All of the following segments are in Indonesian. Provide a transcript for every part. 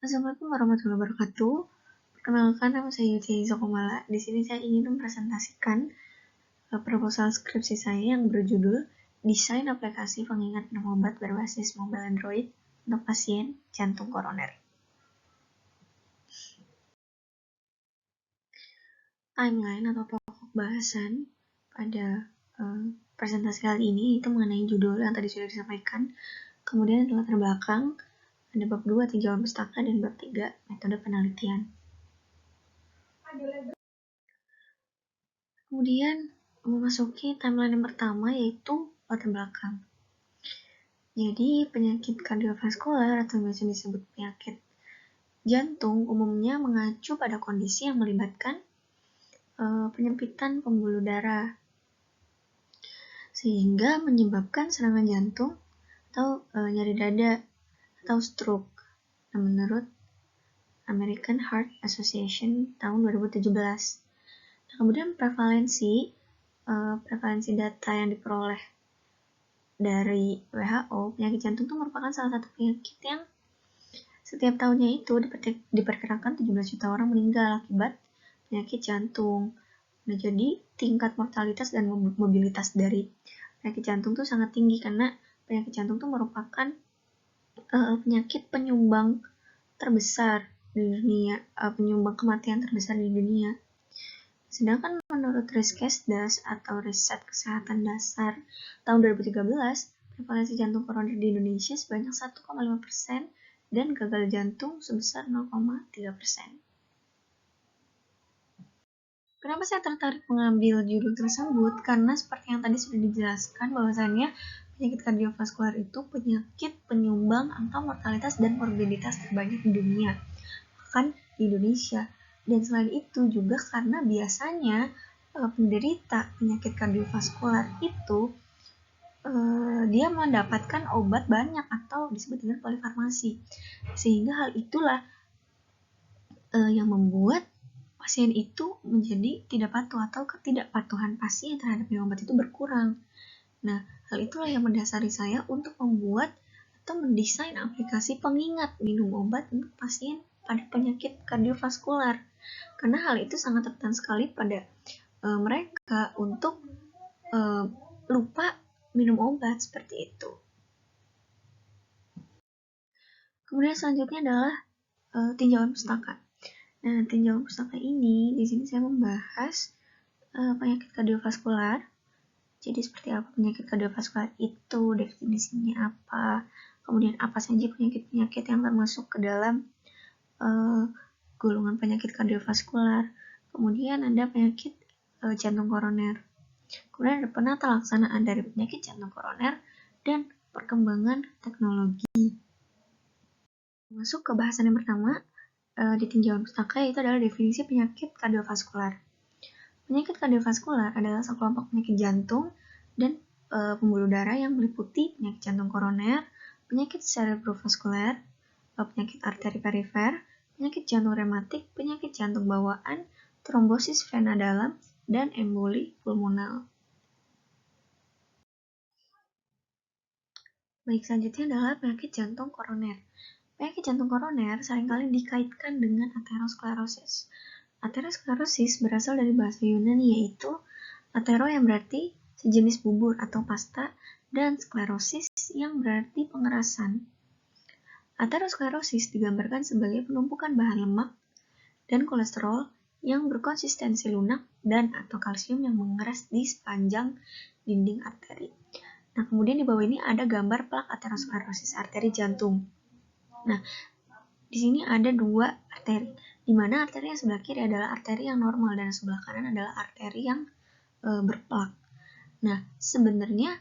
Assalamualaikum warahmatullahi wabarakatuh. Perkenalkan, nama saya Yuti Zokomala. Di sini saya ingin mempresentasikan proposal skripsi saya yang berjudul Desain Aplikasi Pengingat Minum Obat Berbasis Mobile Android untuk Pasien Jantung Koroner. Timeline atau pokok bahasan pada presentasi kali ini itu mengenai judul yang tadi sudah disampaikan, kemudian latar belakang, ada bab 2 tinjauan pustaka, dan bab 3 metode penelitian. Kemudian memasuki timeline yang pertama, yaitu latar belakang. Jadi penyakit kardiovaskular atau biasa disebut penyakit jantung umumnya mengacu pada kondisi yang melibatkan penyempitan pembuluh darah sehingga menyebabkan serangan jantung atau nyeri dada atau stroke. Nah, menurut American Heart Association tahun 2017. Nah, kemudian prevalensi data yang diperoleh dari WHO, penyakit jantung itu merupakan salah satu penyakit yang setiap tahunnya itu diperkirakan 17 juta orang meninggal akibat penyakit jantung. Nah, jadi tingkat mortalitas dan mobilitas dari penyakit jantung itu sangat tinggi karena penyakit jantung itu merupakan penyakit penyumbang terbesar di dunia, penyumbang kematian terbesar di dunia. Sedangkan menurut Riskesdas atau Riset Kesehatan Dasar tahun 2013, prevalensi jantung koroner di Indonesia sebanyak 1,5% dan gagal jantung sebesar 0,3%. Kenapa saya tertarik mengambil judul tersebut? Karena seperti yang tadi sudah dijelaskan bahwasannya penyakit kardiovaskular itu penyakit penyumbang angka mortalitas dan morbiditas terbanyak di dunia, bahkan di Indonesia. Dan selain itu juga karena biasanya penderita penyakit kardiovaskular itu dia mendapatkan obat banyak atau disebut dengan polifarmasi, sehingga hal itulah yang membuat pasien itu menjadi tidak patuh atau ketidakpatuhan pasien terhadap minum obat itu berkurang. Nah, hal itulah yang mendasari saya untuk membuat atau mendesain aplikasi pengingat minum obat untuk pasien pada penyakit kardiovaskular. Karena hal itu sangat rentan sekali pada mereka untuk lupa minum obat seperti itu. Kemudian selanjutnya adalah tinjauan pustaka. Nah, tinjauan pustaka ini di sini saya membahas penyakit kardiovaskular. Jadi seperti apa penyakit kardiovaskular itu, definisinya apa, kemudian apa saja penyakit-penyakit yang termasuk ke dalam golongan penyakit kardiovaskular. Kemudian ada penyakit jantung koroner. Kemudian ada penata laksanaan dari penyakit jantung koroner dan perkembangan teknologi. Masuk ke bahasan yang pertama, di tinjauan pustaka, yaitu adalah definisi penyakit kardiovaskular. Penyakit kardiovaskular adalah sekelompok penyakit jantung dan pembuluh darah yang meliputi penyakit jantung koroner, penyakit cerebrovaskuler, penyakit arteri perifer, penyakit jantung rematik, penyakit jantung bawaan, trombosis vena dalam, dan emboli pulmonal. Baik, selanjutnya adalah penyakit jantung koroner. Penyakit jantung koroner seringkali dikaitkan dengan aterosklerosis. Aterosklerosis berasal dari bahasa Yunani, yaitu atero yang berarti sejenis bubur atau pasta, dan sklerosis yang berarti pengerasan. Aterosklerosis digambarkan sebagai penumpukan bahan lemak dan kolesterol yang berkonsistensi lunak dan atau kalsium yang mengeras di sepanjang dinding arteri. Nah, kemudian di bawah ini ada gambar plak aterosklerosis arteri jantung. Nah, di sini ada dua arteri, di mana arteri yang sebelah kiri adalah arteri yang normal dan sebelah kanan adalah arteri yang berplak. Nah, sebenarnya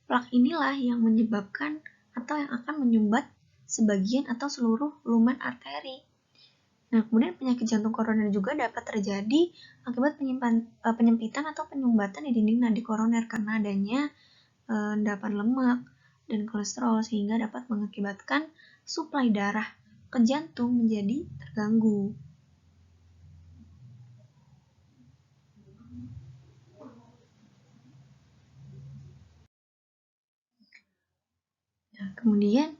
plak inilah yang menyebabkan atau yang akan menyumbat sebagian atau seluruh lumen arteri. Nah, kemudian penyakit jantung koroner juga dapat terjadi akibat penyempitan atau penyumbatan di dinding nadi koroner karena adanya endapan lemak dan kolesterol, sehingga dapat mengakibatkan suplai darah ke jantung menjadi terganggu. Nah, kemudian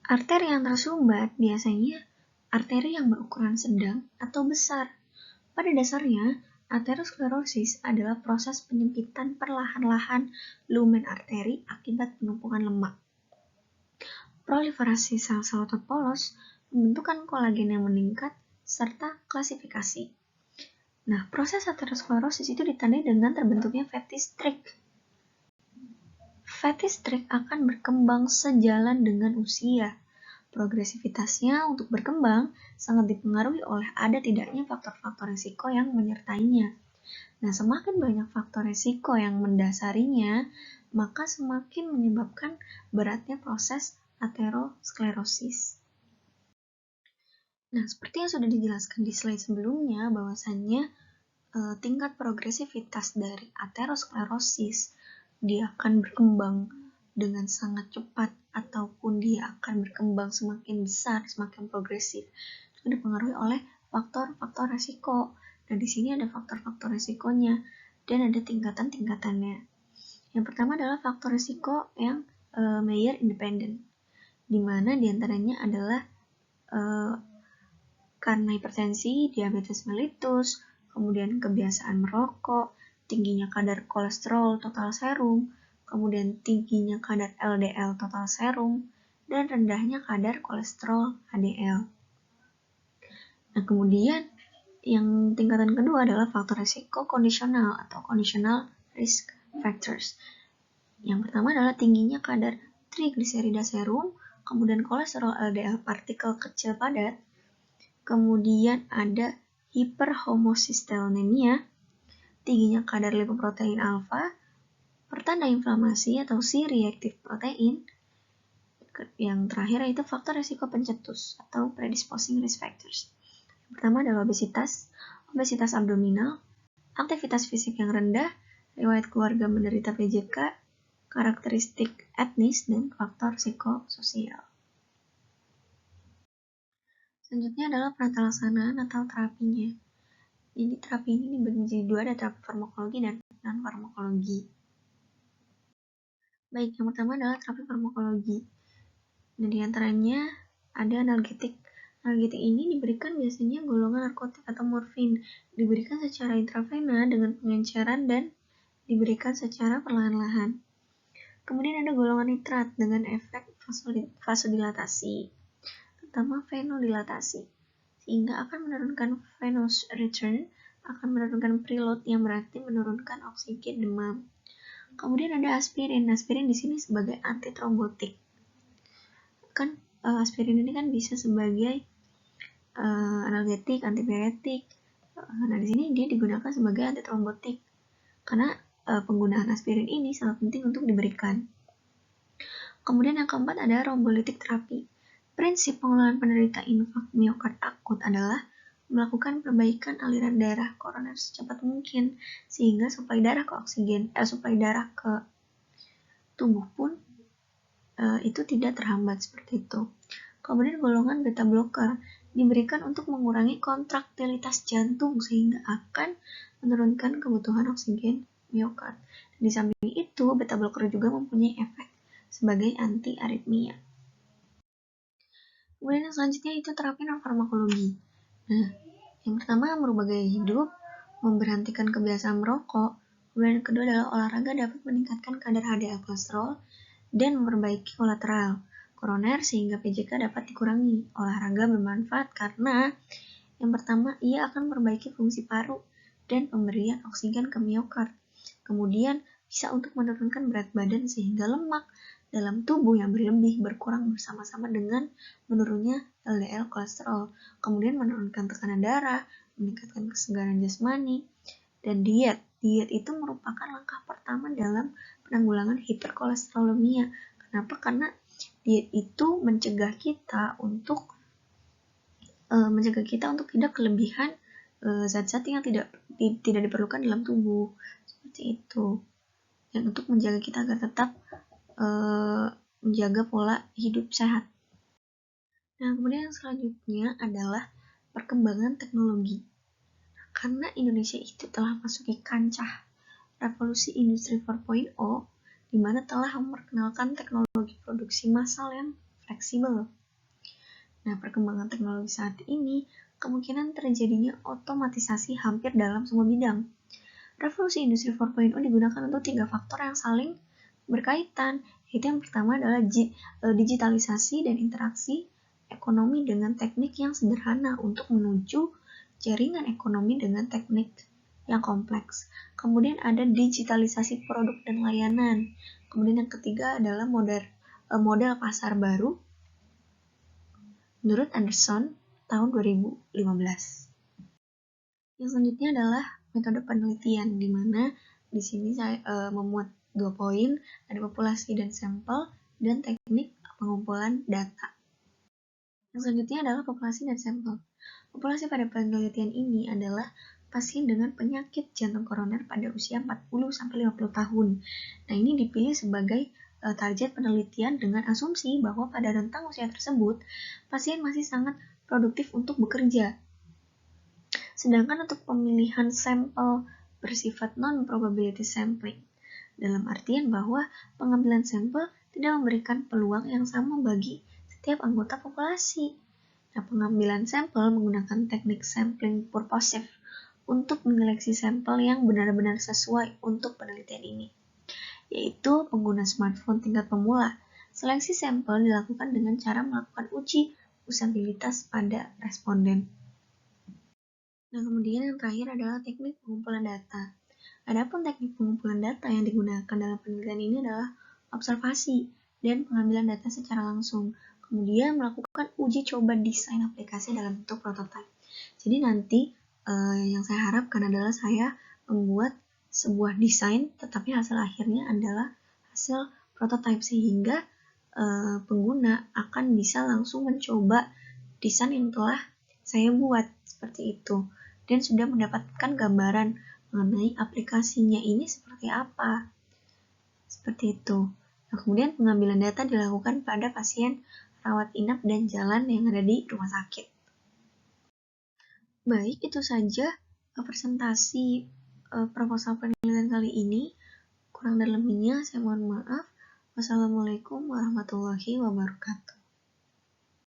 Arteri yang tersumbat biasanya arteri yang berukuran sedang atau besar. Pada dasarnya, aterosklerosis adalah proses penyempitan perlahan-lahan lumen arteri akibat penumpukan lemak. Proliferasi sel-sel otot polos, pembentukan kolagen yang meningkat, serta klasifikasi. Nah, proses aterosklerosis itu ditandai dengan terbentuknya fatty streak. Fatty streak akan berkembang sejalan dengan usia. Progresivitasnya untuk berkembang sangat dipengaruhi oleh ada tidaknya faktor-faktor risiko yang menyertainya. Nah, semakin banyak faktor risiko yang mendasarinya, maka semakin menyebabkan beratnya proses aterosklerosis. Nah, seperti yang sudah dijelaskan di slide sebelumnya, bahwasannya tingkat progresivitas dari aterosklerosis dia akan berkembang dengan sangat cepat ataupun dia akan berkembang semakin besar, semakin progresif. Itu dipengaruhi oleh faktor-faktor resiko. Nah, di sini ada faktor-faktor resikonya dan ada tingkatan-tingkatannya. Yang pertama adalah faktor resiko yang Meyer independent, di mana diantaranya adalah karena hipertensi, diabetes mellitus, kemudian kebiasaan merokok, tingginya kadar kolesterol total serum, kemudian tingginya kadar LDL total serum, dan rendahnya kadar kolesterol HDL. Nah, kemudian yang tingkatan kedua adalah faktor risiko kondisional atau conditional risk factors. Yang pertama adalah tingginya kadar trigliserida serum, kemudian kolesterol LDL partikel kecil padat, kemudian ada hiperhomocysteinemia, tingginya kadar lipoprotein alfa, pertanda inflamasi atau C-reactive protein. Yang terakhir yaitu faktor risiko pencetus atau predisposing risk factors. Yang pertama adalah obesitas abdominal, aktivitas fisik yang rendah, riwayat keluarga menderita PJK, karakteristik etnis, dan faktor psikososial. Selanjutnya adalah penata laksanaan atau terapinya. Jadi terapi ini dibagi menjadi dua, ada terapi farmakologi dan non-farmakologi. Baik, yang pertama adalah terapi farmakologi. Nah, diantaranya ada analgetik. Analgetik ini diberikan biasanya golongan narkotik atau morfin, diberikan secara intravena dengan pengenceran dan diberikan secara perlahan-lahan. Kemudian ada golongan nitrat dengan efek vasodilatasi, terutama venodilatasi, sehingga akan menurunkan venous return, akan menurunkan preload yang berarti menurunkan oksigen demam. Kemudian ada aspirin. Aspirin di sini sebagai antitrombotik. Kan aspirin ini kan bisa sebagai analgetik, antipiretik. Nah, di sini dia digunakan sebagai antitrombotik karena penggunaan aspirin ini sangat penting untuk diberikan. Kemudian yang keempat ada rombolitik terapi. Prinsip pengelolaan penderita infak miokard akut adalah melakukan perbaikan aliran darah koroner secepat mungkin sehingga suplai darah ke tubuh pun itu tidak terhambat seperti itu. Kemudian golongan beta blocker diberikan untuk mengurangi kontraktilitas jantung sehingga akan menurunkan kebutuhan oksigen miokard. Di samping itu, beta blocker juga mempunyai efek sebagai anti aritmia. Kemudian yang selanjutnya itu terapi non-farmakologi. Nah, yang pertama merubah gaya hidup, memberhentikan kebiasaan merokok. Kemudian yang kedua adalah olahraga dapat meningkatkan kadar HDL kolesterol dan memperbaiki kolateral koroner sehingga PJK dapat dikurangi. Olahraga bermanfaat karena yang pertama ia akan memperbaiki fungsi paru dan pemberian oksigen ke miokard. Kemudian bisa untuk menurunkan berat badan sehingga lemak dalam tubuh yang berlebih berkurang bersama-sama dengan menurunnya LDL kolesterol. Kemudian menurunkan tekanan darah, meningkatkan kesegaran jasmani, dan diet. Diet itu merupakan langkah pertama dalam penanggulangan hiperkolesterolemia. Kenapa? Karena diet itu mencegah kita untuk tidak kelebihan zat-zat yang tidak diperlukan dalam tubuh, seperti itu. Dan untuk menjaga kita agar tetap menjaga pola hidup sehat. Nah, kemudian yang selanjutnya adalah perkembangan teknologi. Karena Indonesia itu telah masuki kancah revolusi industri 4.0, di mana telah memperkenalkan teknologi produksi massal yang fleksibel. Nah, perkembangan teknologi saat ini kemungkinan terjadinya otomatisasi hampir dalam semua bidang. Revolusi Industri 4.0 digunakan untuk 3 faktor yang saling berkaitan, yaitu yang pertama adalah digitalisasi dan interaksi ekonomi dengan teknik yang sederhana untuk menuju jaringan ekonomi dengan teknik yang kompleks. Kemudian ada digitalisasi produk dan layanan. Kemudian yang ketiga adalah model pasar baru menurut Anderson tahun 2015. Yang selanjutnya adalah metode penelitian, di mana di sini saya memuat 2 poin, ada populasi dan sampel, dan teknik pengumpulan data. Yang selanjutnya adalah populasi dan sampel. Populasi pada penelitian ini adalah pasien dengan penyakit jantung koroner pada usia 40-50 tahun. Nah, ini dipilih sebagai target penelitian dengan asumsi bahwa pada rentang usia tersebut, pasien masih sangat produktif untuk bekerja. Sedangkan untuk pemilihan sampel bersifat non-probability sampling, dalam artian bahwa pengambilan sampel tidak memberikan peluang yang sama bagi setiap anggota populasi. Nah, pengambilan sampel menggunakan teknik sampling purposive untuk menyeleksi sampel yang benar-benar sesuai untuk penelitian ini, yaitu pengguna smartphone tingkat pemula. Seleksi sampel dilakukan dengan cara melakukan uji usabilitas pada responden. Nah, kemudian yang terakhir adalah teknik pengumpulan data. Adapun teknik pengumpulan data yang digunakan dalam penelitian ini adalah observasi dan pengambilan data secara langsung. Kemudian melakukan uji coba desain aplikasi dalam bentuk prototipe. Jadi nanti yang saya harapkan adalah saya membuat sebuah desain, tetapi hasil akhirnya adalah hasil prototipe, sehingga pengguna akan bisa langsung mencoba desain yang telah saya buat seperti itu, dan sudah mendapatkan gambaran mengenai aplikasinya ini seperti apa. Seperti itu. Nah, kemudian pengambilan data dilakukan pada pasien rawat inap dan jalan yang ada di rumah sakit. Baik, itu saja presentasi proposal penelitian kali ini. Kurang dan lebihnya saya mohon maaf. Wassalamualaikum warahmatullahi wabarakatuh.